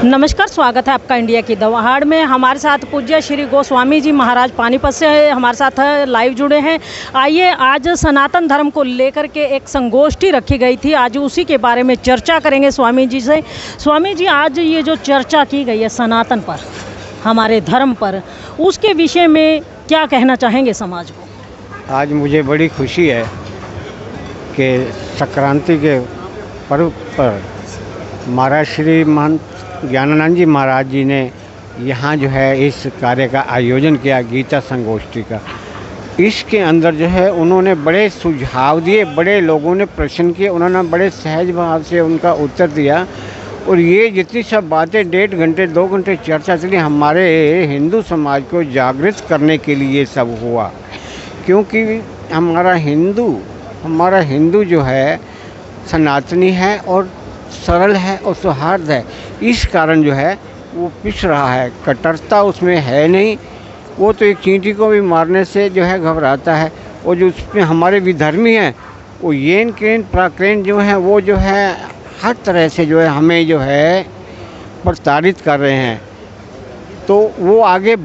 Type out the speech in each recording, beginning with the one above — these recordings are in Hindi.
नमस्कार, स्वागत है आपका इंडिया की दौड़ में। हमारे साथ पूज्य श्री गोस्वामी जी महाराज पानीपत से हमारे साथ लाइव जुड़े हैं। आइए, आज सनातन धर्म को लेकर के एक संगोष्ठी रखी गई थी, आज उसी के बारे में चर्चा करेंगे स्वामी जी से। स्वामी जी, आज ये जो चर्चा की गई है सनातन पर, हमारे धर्म पर, उसके विषय में क्या कहना चाहेंगे समाज को? आज मुझे बड़ी खुशी है कि संक्रांति के पर्व पर महाराज श्री महंत ज्ञानानंद जी महाराज जी ने यहाँ जो है इस कार्य का आयोजन किया, गीता संगोष्ठी का। इसके अंदर जो है उन्होंने बड़े सुझाव दिए, बड़े लोगों ने प्रश्न किए, उन्होंने बड़े सहज भाव से उनका उत्तर दिया। और ये जितनी सब बातें 1.5 घंटे 2 घंटे चर्चा चली, हमारे हिंदू समाज को जागृत करने के लिए सब हुआ। क्योंकि हमारा हिंदू जो है सनातनी है और सरल है और सौहार्द है। इस कारण जो है वो पिछ रहा है, कट्टरता उसमें है नहीं। वो तो एक चींटी को भी मारने से जो है घबराता है। और जो उसमें हमारे विधर्मी हैं वो येन केन प्राक्रेन जो है वो जो है हर तरह से जो है हमें जो है प्रताड़ित कर रहे हैं। तो वो आगे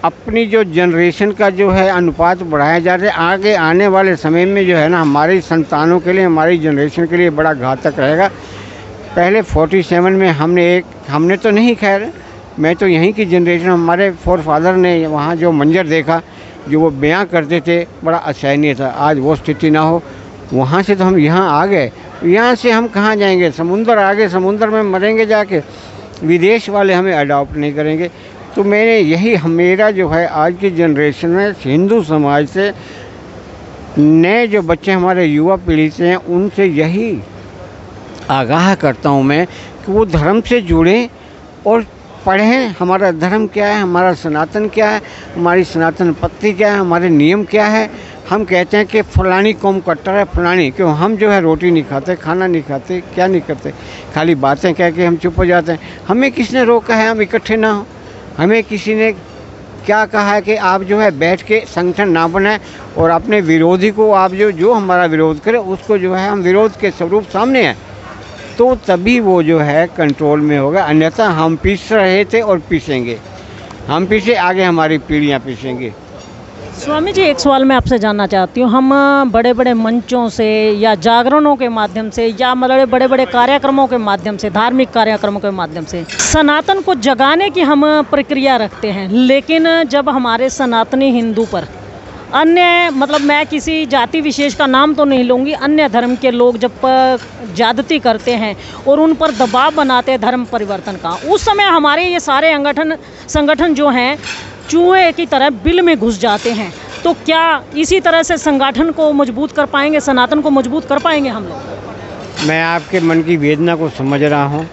अपनी जो जनरेशन का जो है अनुपात बढ़ाया जा रहा है। आगे आने वाले समय में जो है ना हमारी संतानों के लिए, हमारी जनरेशन के लिए बड़ा घातक रहेगा। पहले 47 में हमने तो नहीं, खैर मैं तो यहीं की जनरेशन, हमारे फोरफादर ने वहाँ जो मंजर देखा, जो वो बयां करते थे, बड़ा असहनीय था। आज वो स्थिति ना हो। वहाँ से तो हम यहाँ आ गए, यहाँ से हम कहाँ जाएंगे? समुंदर आगे, समुंदर में मरेंगे जाके। विदेश वाले हमें अडॉप्ट नहीं करेंगे। तो मेरा जो है आज की जनरेशन में हिंदू समाज से, नए जो बच्चे हमारे युवा पीढ़ी से हैं, उनसे यही आगाह करता हूँ मैं कि वो धर्म से जुड़ें और पढ़ें। हमारा धर्म क्या है, हमारा सनातन क्या है, हमारी सनातन पद्धति क्या है, हमारे नियम क्या है। हम कहते हैं कि फलानी कौम कट्टर है, फलानी क्यों? हम जो है रोटी नहीं खाते, खाना नहीं खाते, क्या नहीं करते, खाली बातें कह के हम चुप हो जाते हैं। हमें किसने रोका है हम इकट्ठे ना हो? हमें किसी ने क्या कहा है कि आप जो है बैठ के संगठन ना बनाएं और अपने विरोधी को आप जो हमारा विरोध करे उसको जो है हम विरोध के स्वरूप सामने हैं, तो तभी वो जो है कंट्रोल में होगा। अन्यथा हम पीस रहे थे और पीसेंगे, हम पीछे आगे हमारी पीढ़ियां पीसेंगी। स्वामी जी, एक सवाल मैं आपसे जानना चाहती हूँ। हम बड़े बड़े मंचों से या जागरणों के माध्यम से या मतलब बड़े बड़े कार्यक्रमों के माध्यम से, धार्मिक कार्यक्रमों के माध्यम से सनातन को जगाने की हम प्रक्रिया रखते हैं, लेकिन जब हमारे सनातनी हिंदू पर अन्य, मतलब मैं किसी जाति विशेष का नाम तो नहीं लूँगी, अन्य धर्म के लोग जब ज्यादती करते हैं और उन पर दबाव बनाते हैं धर्म परिवर्तन का, उस समय हमारे ये सारे संगठन जो हैं चूहे की तरह बिल में घुस जाते हैं। तो क्या इसी तरह से संगठन को मजबूत कर पाएंगे, सनातन को मजबूत कर पाएंगे हम लोग? मैं आपके मन की वेदना को समझ रहा हूँ।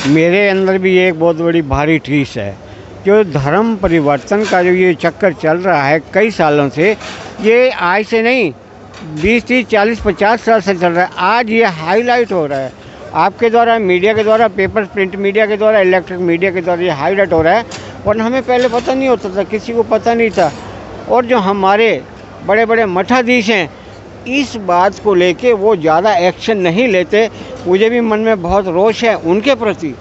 मेरे अंदर भी एक बहुत बड़ी भारी ठेस है। जो धर्म परिवर्तन का जो ये चक्कर चल रहा है कई सालों से, ये आज से नहीं, 20, 30, 40, 50 साल से चल रहा है। आज ये हाईलाइट हो रहा है आपके द्वारा, मीडिया के द्वारा, पेपर प्रिंट मीडिया के द्वारा, इलेक्ट्रिक मीडिया के द्वारा ये हाईलाइट हो रहा है। वरना हमें पहले पता नहीं होता था, किसी को पता नहीं था। और जो हमारे बड़े बड़े मठाधीश हैं, इस बात को लेके वो ज़्यादा एक्शन नहीं लेते। मुझे भी मन में बहुत रोष है उनके प्रति।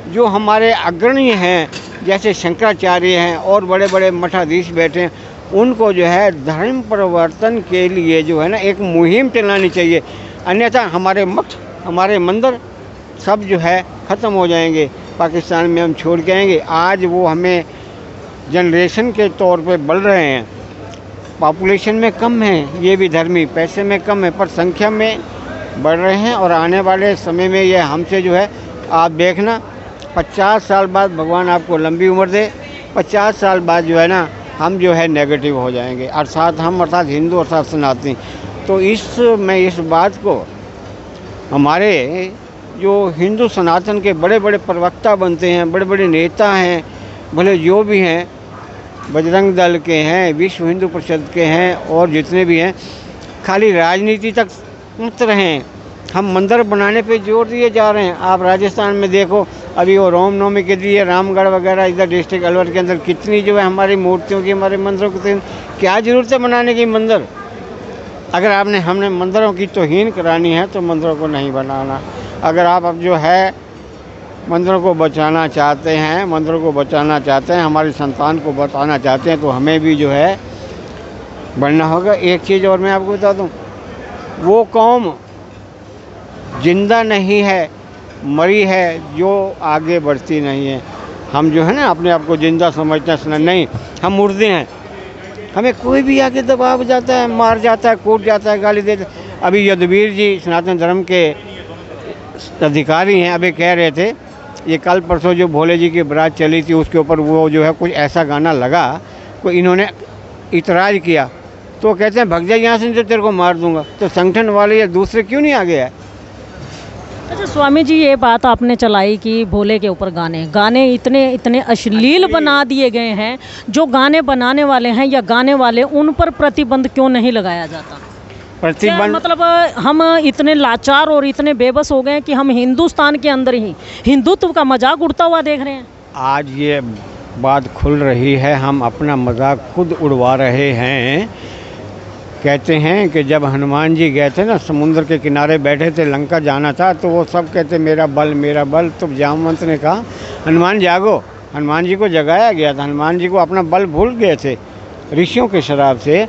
जो हमारे अग्रणी हैं, जैसे शंकराचार्य हैं और बड़े बड़े मठाधीश बैठे हैं, उनको जो है धर्म परिवर्तन के लिए जो है ना एक मुहिम चलानी चाहिए। अन्यथा हमारे मठ, हमारे मंदिर सब जो है ख़त्म हो जाएंगे, पाकिस्तान में हम छोड़ के आएंगे। आज वो हमें जनरेशन के तौर पे बढ़ रहे हैं, पॉपुलेशन में कम है, ये भी धर्मी पैसे में कम है, पर संख्या में बढ़ रहे हैं। और आने वाले समय में ये हमसे जो है, आप देखना 50 साल बाद, भगवान आपको लंबी उम्र दे, 50 साल बाद जो है ना हम जो है नेगेटिव हो जाएंगे, अर्थात हिंदू, अर्थात सनातनी। तो मैं इस बात को हमारे जो हिंदू सनातन के बड़े बड़े प्रवक्ता बनते हैं, बड़े बड़े नेता हैं, भले जो भी हैं, बजरंग दल के हैं, विश्व हिंदू परिषद के हैं और जितने भी हैं, खाली राजनीति तक मत रहें। हम मंदिर बनाने पे जोर दिए जा रहे हैं। आप राजस्थान में देखो, अभी वो रामनवमी के लिए रामगढ़ वगैरह इधर डिस्ट्रिक्ट अलवर के अंदर कितनी जो है हमारी मूर्तियों की, हमारे मंदिरों की, क्या ज़रूरत है बनाने की मंदिर? अगर हमने मंदिरों की तौहीन करानी है तो मंदिरों को नहीं बनाना। अगर आप अब जो है मंदिरों को बचाना चाहते हैं, मंदिरों को बचाना चाहते हैं, हमारी संतान को बचाना चाहते हैं, तो हमें भी जो है बढ़ना होगा। एक चीज़ और मैं आपको बता दूं, वो कौम जिंदा नहीं है, मरी है, जो आगे बढ़ती नहीं है। हम जो है ना अपने आप को जिंदा समझते हैं, नहीं, हम मुर्दे हैं। हमें कोई भी आके दबा जाता है, मार जाता है, कूट जाता है, गाली देता है। अभी यदुवीर जी सनातन धर्म के अधिकारी हैं, अभी कह रहे थे, ये कल परसों जो भोले जी की बारात चली थी उसके ऊपर वो जो है कुछ ऐसा गाना लगा, कोई इन्होंने इतराज़ किया, तो कहते हैं भग जा यहाँ से, नहीं तो तेरे को मार दूंगा। तो संगठन वाले या दूसरे क्यों नहीं आ गया? अच्छा स्वामी जी, ये बात आपने चलाई कि भोले के ऊपर गाने इतने अश्लील बना दिए गए हैं, जो गाने बनाने वाले हैं या गाने वाले, उन पर प्रतिबंध क्यों नहीं लगाया जाता? प्रतिबंध मतलब हम इतने लाचार और इतने बेबस हो गए हैं कि हम हिंदुस्तान के अंदर ही हिंदुत्व का मजाक उड़ता हुआ देख रहे हैं। आज ये बात खुल रही है, हम अपना मजाक खुद उड़वा रहे हैं। कहते हैं कि जब हनुमान जी गए थे ना, समुद्र के किनारे बैठे थे, लंका जाना था, तो वो सब कहते मेरा बल मेरा बल। तो जामवंत ने कहा हनुमान जागो, हनुमान जी को जगाया गया था, हनुमान जी को अपना बल भूल गए थे ऋषियों के शराब से।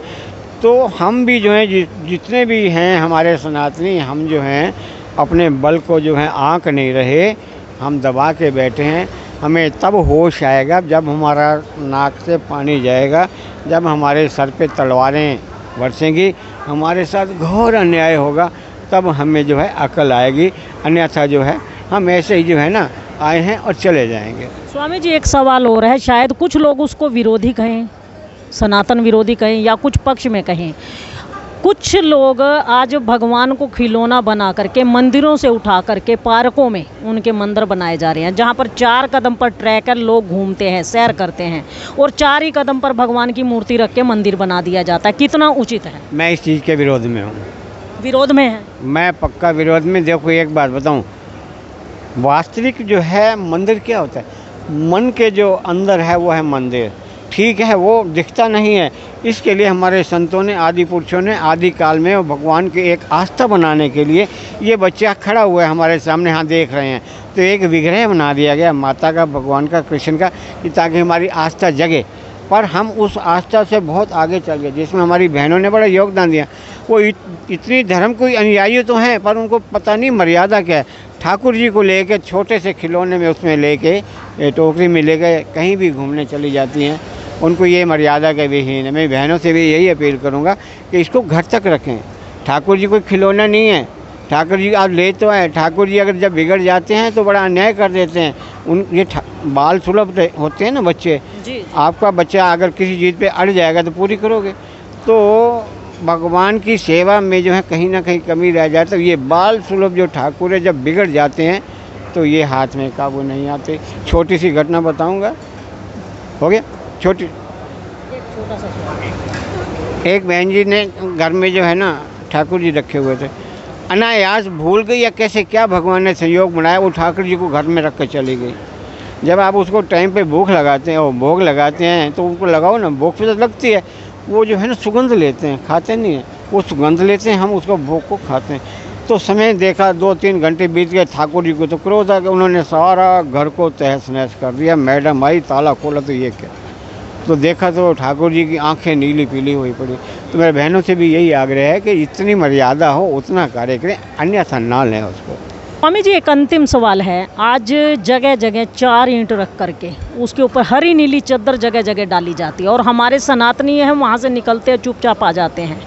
तो हम भी जो हैं, जितने भी हैं हमारे सनातनी, हम जो हैं अपने बल को जो है आँक नहीं रहे, हम दबा के बैठे हैं। हमें तब होश आएगा जब हमारा नाक से पानी जाएगा, जब हमारे सर पे तलवारें बरसेंगी, हमारे साथ घोर अन्याय होगा, तब हमें जो है अकल आएगी। अन्यथा जो है हम ऐसे ही जो है ना आए हैं और चले जाएंगे। स्वामी जी, एक सवाल और है, शायद कुछ लोग उसको विरोधी कहें, सनातन विरोधी कहें, या कुछ पक्ष में कहें। कुछ लोग आज भगवान को खिलौना बना करके मंदिरों से उठा करके पार्कों में उनके मंदिर बनाए जा रहे हैं, जहां पर 4 कदम पर ट्रैकर लोग घूमते हैं, सैर करते हैं, और 4 ही कदम पर भगवान की मूर्ति रख के मंदिर बना दिया जाता है। कितना उचित है? मैं इस चीज़ के विरोध में हूँ। विरोध में है? मैं पक्का विरोध में। देखो एक बात बताऊँ, वास्तविक जो है मंदिर क्या होता है, मन के जो अंदर है वो है मंदिर, ठीक है, वो दिखता नहीं है। इसके लिए हमारे संतों ने, आदि पुरुषों ने आदि काल में भगवान के एक आस्था बनाने के लिए, ये बच्चा खड़ा हुआ है हमारे सामने, हाँ देख रहे हैं, तो एक विग्रह बना दिया गया माता का, भगवान का, कृष्ण का, कि ताकि हमारी आस्था जगे। पर हम उस आस्था से बहुत आगे चल गए, जिसमें हमारी बहनों ने बड़ा योगदान दिया। वो इतनी धर्म कोई अनुयायी तो हैं, पर उनको पता नहीं मर्यादा क्या है। ठाकुर जी को लेके छोटे से खिलौने में उसमें लेके टोकरी में लेके कहीं भी घूमने चली जाती हैं। उनको ये मर्यादा के विहीन है। मैं बहनों से भी यही अपील करूँगा कि इसको घर तक रखें। ठाकुर जी कोई खिलौना नहीं है, ठाकुर जी आप ले तो आए, ठाकुर जी अगर जब बिगड़ जाते हैं तो बड़ा अन्याय कर देते हैं। ये बाल सुलभ होते हैं ना बच्चे जी। आपका बच्चा अगर किसी चीज़ पे अड़ जाएगा तो पूरी करोगे। तो भगवान की सेवा में जो है कहीं ना कहीं कमी रह जाती है। ये बाल सुलभ जो ठाकुर है जब बिगड़ जाते हैं तो ये हाथ में काबू नहीं आते। छोटी सी घटना बताऊंगा, हो गया छोटी। एक छोटा सा सवाल। एक बहन जी ने घर में जो है ना ठाकुर जी रखे हुए थे, अनायास भूल गई या कैसे क्या भगवान ने संयोग बनाया, वो ठाकुर जी को घर में रख कर चली गई। जब आप उसको टाइम पे भूख लगाते हैं और भोग लगाते हैं तो उनको लगाओ ना, भोग पे तो लगती है, वो जो है ना सुगंध लेते हैं, खाते नहीं हैं, वो सुगंध लेते हैं, हम उसको भोग को खाते हैं। तो समय देखा 2-3 घंटे बीत गए, ठाकुर जी को तो क्रोध आ गया, उन्होंने सारा घर को तहस नहस कर दिया। मैडम आई, ताला खोला तो ये क्या, तो देखा तो ठाकुर जी की आंखें नीली पीली हुई पड़ी। तो मेरे बहनों से भी यही आग्रह है कि जितनी मर्यादा हो उतना कार्य करें, अन्यथा ना लें उसको। स्वामी जी, एक अंतिम सवाल है। आज जगह जगह 4 ईंट रख करके उसके ऊपर हरी नीली चादर जगह जगह डाली जाती है, और हमारे सनातनी हैं वहाँ से निकलते हैं चुपचाप आ जाते हैं,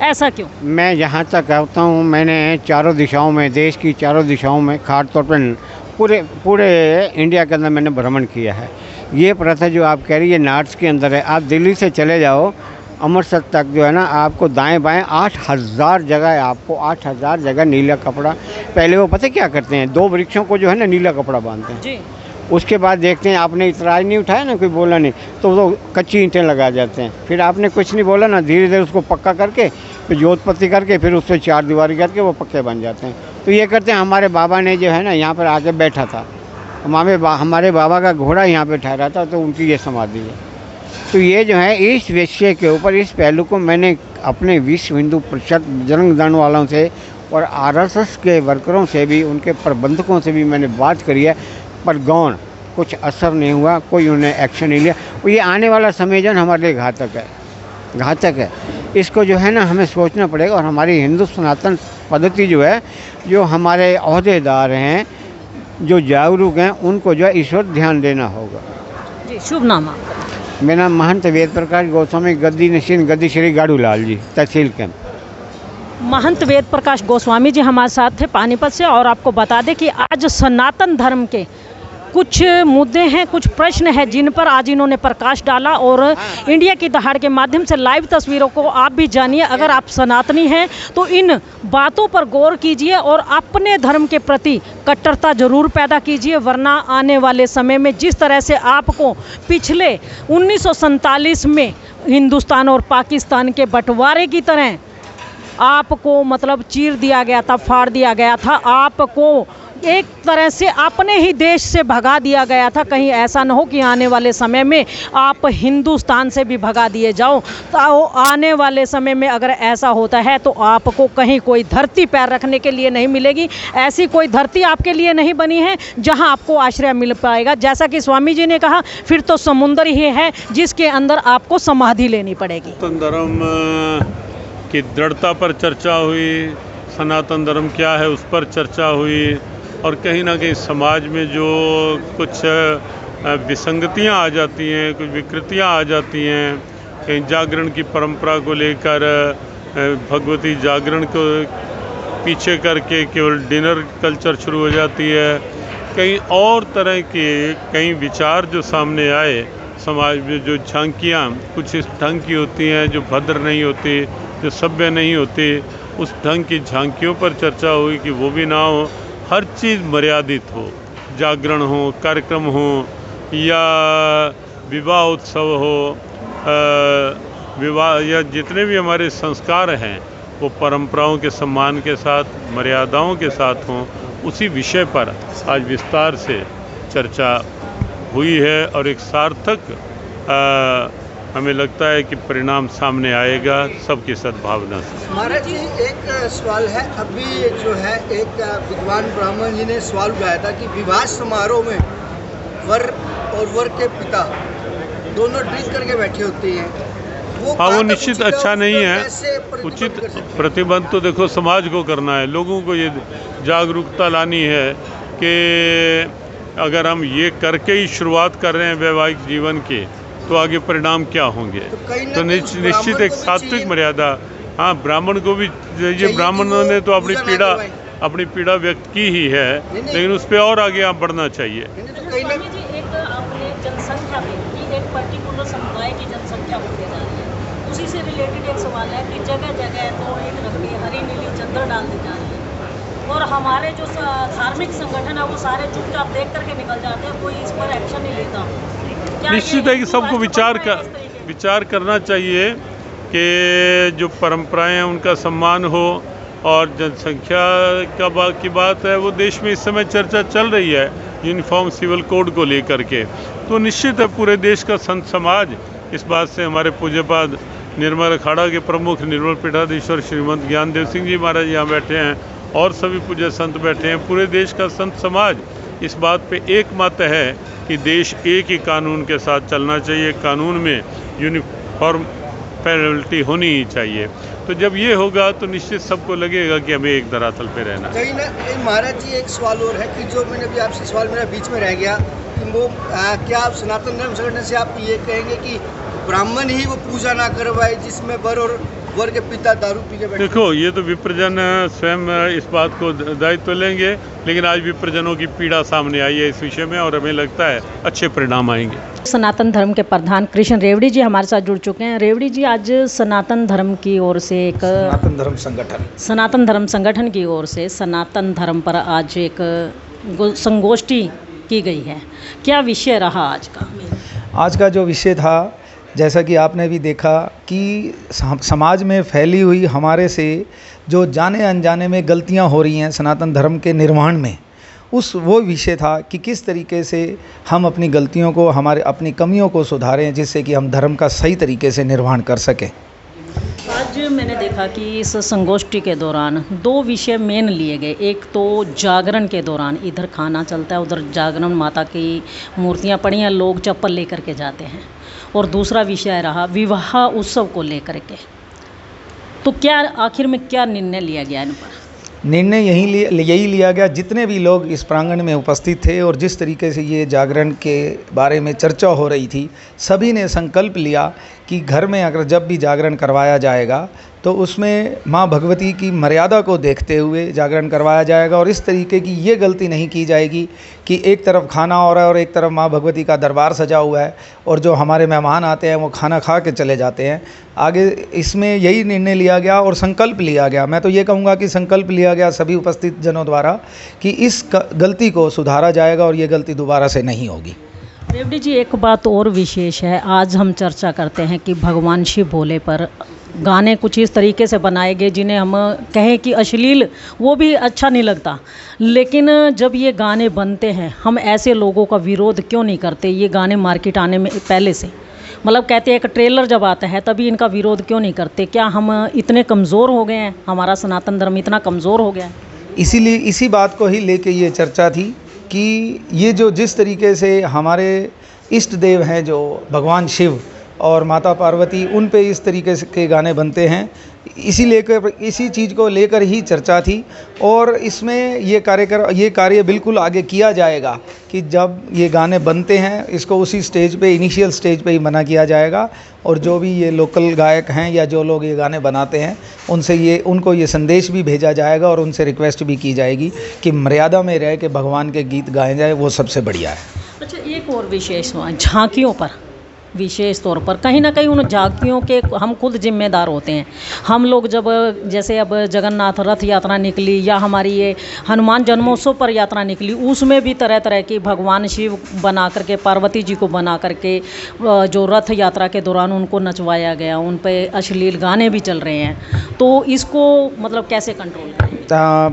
ऐसा क्यों? मैं जहाँ तक कहता हूँ, मैंने चारों दिशाओं में, देश की चारों दिशाओं में, खास तौर पर पूरे इंडिया के अंदर मैंने भ्रमण किया है। ये प्रथा जो आप कह रही है नॉर्थ के अंदर है। आप दिल्ली से चले जाओ अमृतसर तक जो है ना, आपको दाएं बाएं 8000 जगह है, आपको 8000 जगह नीला कपड़ा। पहले वो पता क्या करते हैं, 2 वृक्षों को जो है ना नीला कपड़ा बांधते हैं जी। उसके बाद देखते हैं आपने इतराज नहीं उठाया ना, कोई बोला नहीं, तो वो कच्ची ईंटें लगा जाते हैं। फिर आपने कुछ नहीं बोला ना, धीरे धीरे उसको पक्का करके, फिर जोतपत्ती करके, फिर उस पर 4 दीवारी करके वो पक्के बन जाते हैं। तो ये करते हैं। हमारे बाबा ने जो है ना यहाँ पर आके बैठा था, हमारे बाबा का घोड़ा यहाँ पे ठहरा था, तो उनकी ये समाधि है। तो ये जो है इस विषय के ऊपर, इस पहलू को मैंने अपने विश्व हिंदू परिषद बजरंग दल वालों से और आरएसएस के वर्करों से भी, उनके प्रबंधकों से भी मैंने बात करी है पर गौण कुछ असर नहीं हुआ, कोई उन्हें एक्शन नहीं लिया। ये आने वाला समय जो है हमारे लिए घातक है। इसको जो है ना हमें सोचना पड़ेगा, और हमारी हिंदू सनातन पद्धति जो है, जो हमारे ओहदेदार हैं, जो जागरूक हैं, उनको जो है इस पर ध्यान देना होगा। जी, शुभ नाम आपका? मेरा नाम महंत वेद प्रकाश गोस्वामी, गद्दी नशीन, गद्दी श्री गाड़ूलाल जी, तहसील कैंप। महंत वेद प्रकाश गोस्वामी जी हमारे साथ थे पानीपत से। और आपको बता दें कि आज सनातन धर्म के कुछ मुद्दे हैं, कुछ प्रश्न हैं जिन पर आज इन्होंने प्रकाश डाला। और इंडिया की दहाड़ के माध्यम से लाइव तस्वीरों को आप भी जानिए। अगर आप सनातनी हैं तो इन बातों पर गौर कीजिए और अपने धर्म के प्रति कट्टरता जरूर पैदा कीजिए, वरना आने वाले समय में जिस तरह से आपको पिछले 1947 में हिंदुस्तान और पाकिस्तान के बंटवारे की तरह आपको मतलब चीर दिया गया था, फाड़ दिया गया था, आपको एक तरह से अपने ही देश से भगा दिया गया था। कहीं ऐसा न हो कि आने वाले समय में आप हिंदुस्तान से भी भगा दिए जाओ। तो आने वाले समय में अगर ऐसा होता है तो आपको कहीं कोई धरती पैर रखने के लिए नहीं मिलेगी। ऐसी कोई धरती आपके लिए नहीं बनी है जहां आपको आश्रय मिल पाएगा। जैसा कि स्वामी जी ने कहा, फिर तो समुंदर ही है जिसके अंदर आपको समाधि लेनी पड़ेगी। सनातन धर्म की दृढ़ता पर चर्चा हुई, सनातन धर्म क्या है उस पर चर्चा हुई, और कहीं ना कहीं समाज में जो कुछ विसंगतियां आ जाती हैं, कुछ विकृतियां आ जाती हैं, कहीं जागरण की परंपरा को लेकर भगवती जागरण को पीछे करके केवल डिनर कल्चर शुरू हो जाती है, कहीं और तरह के कई विचार जो सामने आए समाज में, जो झांकियाँ कुछ इस ढंग की होती हैं जो भद्र नहीं होती, जो सभ्य नहीं होती, उस ढंग की झांकियों पर चर्चा हुई कि वो भी ना हो, हर चीज़ मर्यादित हो, जागरण हो, कार्यक्रम हो, या विवाह उत्सव हो, विवाह या जितने भी हमारे संस्कार हैं वो परंपराओं के सम्मान के साथ, मर्यादाओं के साथ हों। उसी विषय पर आज विस्तार से चर्चा हुई है और एक सार्थक हमें लगता है कि परिणाम सामने आएगा सबकी सद्भावना से। महाराज जी, एक सवाल है। अभी जो है एक विद्वान ब्राह्मण जी ने सवाल उठाया था कि विवाह समारोह में वर और वर के पिता दोनों ड्रिंक करके बैठे होते हैं, वो निश्चित अच्छा नहीं है। उचित प्रतिबंध तो देखो समाज को करना है, लोगों को ये जागरूकता लानी है कि अगर हम ये करके ही शुरुआत कर रहे हैं वैवाहिक जीवन की तो आगे परिणाम क्या होंगे। तो निश्चित एक सात्विक मर्यादा, हाँ ब्राह्मण को भी, ये ब्राह्मणों ने तो अपनी पीड़ा व्यक्त की ही है, लेकिन उस पर और आगे आप बढ़ना चाहिए। एक अपने जनसंख्या में एक पर्टिकुलर समुदाय की जनसंख्या बढ़ती जा रही है, उसी से रिलेटेड एक सवाल है कि जगह जगह तो ईंट रख के हरी नीली चद्दर डाल दी जा रही है और हमारे जो धार्मिक संगठन है वो सारे चुपचाप देख करके निकल जाते हैं, कोई इस पर एक्शन नहीं लेता। निश्चित है कि सबको विचार करना चाहिए कि जो परंपराएं हैं उनका सम्मान हो, और जनसंख्या की बात है वो देश में इस समय चर्चा चल रही है यूनिफॉर्म सिविल कोड को लेकर के। तो निश्चित है पूरे देश का संत समाज इस बात से, हमारे पूज्यपाद निर्मल अखाड़ा के प्रमुख निर्मल पीठाधीश्वर श्रीमंत ज्ञानदेव सिंह जी महाराज यहाँ बैठे हैं और सभी पूज्य संत बैठे हैं, पूरे देश का संत समाज इस बात पे एकमत है कि देश एक ही कानून के साथ चलना चाहिए, कानून में यूनिफॉर्म पेनल्टी होनी ही चाहिए। तो जब ये होगा तो निश्चित सबको लगेगा कि हमें एक धरातल पे रहना। कहीं ना महाराज जी, एक सवाल और है कि जो मैंने अभी आपसे सवाल मेरा बीच में रह गया कि वो क्या आप सनातन धर्म संगठन से आप ये कहेंगे कि ब्राह्मण ही वो पूजा ना करवाए जिसमें वर और वर के पिता दारू पी के बैठे? देखो, ये तो विप्रजन स्वयं इस बात को दायित्व लेंगे, लेकिन आज विप्रजनों की पीड़ा सामने आई है इस विषय में और हमें लगता है अच्छे परिणाम आएंगे। सनातन धर्म के प्रधान कृष्ण रेवड़ी जी हमारे साथ जुड़ चुके हैं। रेवड़ी जी, आज सनातन धर्म की ओर से एक सनातन धर्म संगठन की ओर से सनातन धर्म पर आज एक संगोष्ठी की गई है, क्या विषय रहा आज का? आज का जो विषय था, जैसा कि आपने भी देखा कि समाज में फैली हुई हमारे से जो जाने अनजाने में गलतियां हो रही हैं सनातन धर्म के निर्माण में, वो विषय था कि किस तरीके से हम अपनी गलतियों को, अपनी कमियों को सुधारें जिससे कि हम धर्म का सही तरीके से निर्वहन कर सकें। आज मैंने देखा कि इस संगोष्ठी के दौरान दो विषय मेन लिए गए। एक तो जागरण के दौरान इधर खाना चलता है, उधर जागरण माता की मूर्तियाँ पड़ी हैं, लोग चप्पल लेकर के जाते हैं। और दूसरा विषय रहा विवाह उत्सव को लेकर के। तो क्या आखिर में क्या निर्णय लिया गया इन पर? निर्णय यही लिया गया, जितने भी लोग इस प्रांगण में उपस्थित थे और जिस तरीके से ये जागरण के बारे में चर्चा हो रही थी, सभी ने संकल्प लिया कि घर में अगर जब भी जागरण करवाया जाएगा तो उसमें माँ भगवती की मर्यादा को देखते हुए जागरण करवाया जाएगा और इस तरीके की ये गलती नहीं की जाएगी कि एक तरफ खाना हो रहा है और एक तरफ माँ भगवती का दरबार सजा हुआ है और जो हमारे मेहमान आते हैं वो खाना खा के चले जाते हैं। आगे इसमें यही निर्णय लिया गया और संकल्प लिया गया, मैं तो ये कहूँगा कि संकल्प लिया गया सभी उपस्थित जनों द्वारा कि इस गलती को सुधारा जाएगा और ये गलती दोबारा से नहीं होगी। रेवड़ी जी, एक बात और विशेष है, आज हम चर्चा करते हैं कि भगवान शिव भोले पर गाने कुछ इस तरीके से बनाए गए जिन्हें हम कहें कि अश्लील, वो भी अच्छा नहीं लगता। लेकिन जब ये गाने बनते हैं, हम ऐसे लोगों का विरोध क्यों नहीं करते? ये गाने मार्केट आने में पहले से, मतलब कहते हैं एक ट्रेलर जब आता है तभी इनका विरोध क्यों नहीं करते? क्या हम इतने कमज़ोर हो गए हैं? हमारा सनातन धर्म इतना कमज़ोर हो गया है? इसीलिए इसी बात को ही लेके ये चर्चा थी कि ये जो जिस तरीके से हमारे इष्ट देव हैं जो भगवान शिव और माता पार्वती, उन पे इस तरीके से के गाने बनते हैं, इसी चीज़ को लेकर ही चर्चा थी। और इसमें ये कार्य बिल्कुल आगे किया जाएगा कि जब ये गाने बनते हैं इसको उसी स्टेज पे, इनिशियल स्टेज पे ही मना किया जाएगा और जो भी ये लोकल गायक हैं या जो लोग ये गाने बनाते हैं उनको ये संदेश भी भेजा जाएगा और उनसे रिक्वेस्ट भी की जाएगी कि मर्यादा में रह के भगवान के गीत गाए जाए, वो सबसे बढ़िया है। अच्छा, एक और विशेष झांकियों पर विशेष तौर पर कहीं ना कहीं उन झांकियों के हम खुद जिम्मेदार होते हैं। हम लोग जब जैसे अब जगन्नाथ रथ यात्रा निकली या हमारी ये हनुमान जन्मोत्सव पर यात्रा निकली, उसमें भी तरह तरह की भगवान शिव बना करके, पार्वती जी को बना करके जो रथ यात्रा के दौरान उनको नचवाया गया, उन पे अश्लील गाने भी चल रहे हैं। तो इसको मतलब कैसे कंट्रोल करें?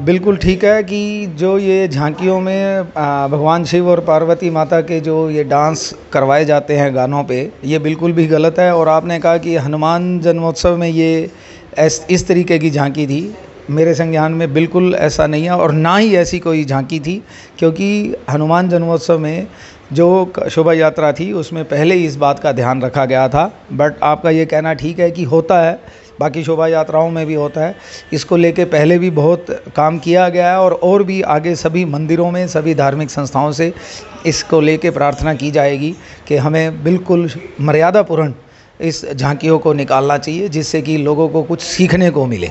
बिल्कुल ठीक है कि जो ये झांकियों में भगवान शिव और पार्वती माता के जो ये डांस करवाए जाते हैं गानों पे, ये बिल्कुल भी गलत है। और आपने कहा कि हनुमान जन्मोत्सव में ये इस तरीके की झांकी थी, मेरे संज्ञान में बिल्कुल ऐसा नहीं है और ना ही ऐसी कोई झांकी थी, क्योंकि हनुमान जन्मोत्सव में जो शोभा यात्रा थी उसमें पहले ही इस बात का ध्यान रखा गया था। बट आपका ये कहना ठीक है कि होता है, बाकी शोभा यात्राओं में भी होता है। इसको लेके पहले भी बहुत काम किया गया है और भी आगे सभी मंदिरों में, सभी धार्मिक संस्थाओं से इसको लेके प्रार्थना की जाएगी कि हमें बिल्कुल मर्यादापूर्ण इस झांकियों को निकालना चाहिए, जिससे कि लोगों को कुछ सीखने को मिले।